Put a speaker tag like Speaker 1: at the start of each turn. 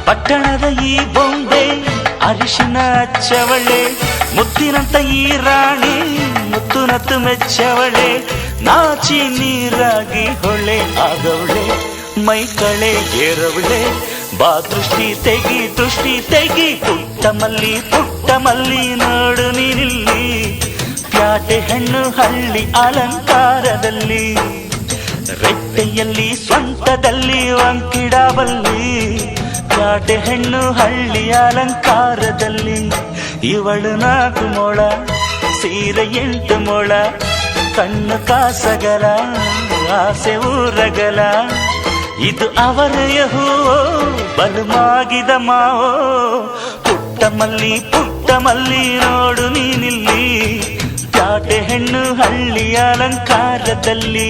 Speaker 1: ಪಟ್ಟಣದ ಈ ಬೊಂಬೆ ಅರಿಶಿನ ಹಚ್ಚವಳೆ, ಮುತ್ತಿನಂತ ಈ ರಾಣಿ ಮುತ್ತುನತ್ತು ಮೆಚ್ಚವಳೆ, ನಾಚಿ ನೀರಾಗಿ ಹೊಳೆ ಆಗವಳೆ, ಮೈ ಕಳೆ ಏರವಳೆ, ಬಾ ದೃಷ್ಟಿ ತೆಗಿ ಪುಟ್ಟ ಮಲ್ಲಿ ನೋಡು ನೀನಿಲ್ಲಿ, ಪ್ಯಾಟೆ ಹೆಣ್ಣು ಹಳ್ಳಿ ಅಲಂಕಾರದಲ್ಲಿ, ರೆಟ್ಟೆಯಲ್ಲಿ ಸ್ವಂತದಲ್ಲಿ ವಂಕಿಡಬಲ್ಲಿ, ಪ್ಯಾಟೆ ಹೆಣ್ಣು ಹಳ್ಳಿ ಅಲಂಕಾರದಲ್ಲಿ, ಇವಳು 4 ಮೊಳ ಸೀರೆ 8 ಮೊಳ, ಕಣ್ಣು ಕಾಸಗಲ ಆಸೆ ಊರಗಲ, ಇದು ಅವರೆಯ ಹೂವೋ ಬಲುಮಾಗಿದ ಮಾವೋ, ಪುಟ್ಟ ಮಲ್ಲಿ ನೋಡು ನೀನಿಲ್ಲಿ, ಪ್ಯಾಟೆ ಹೆಣ್ಣು ಹಳ್ಳಿ ಅಲಂಕಾರದಲ್ಲಿ.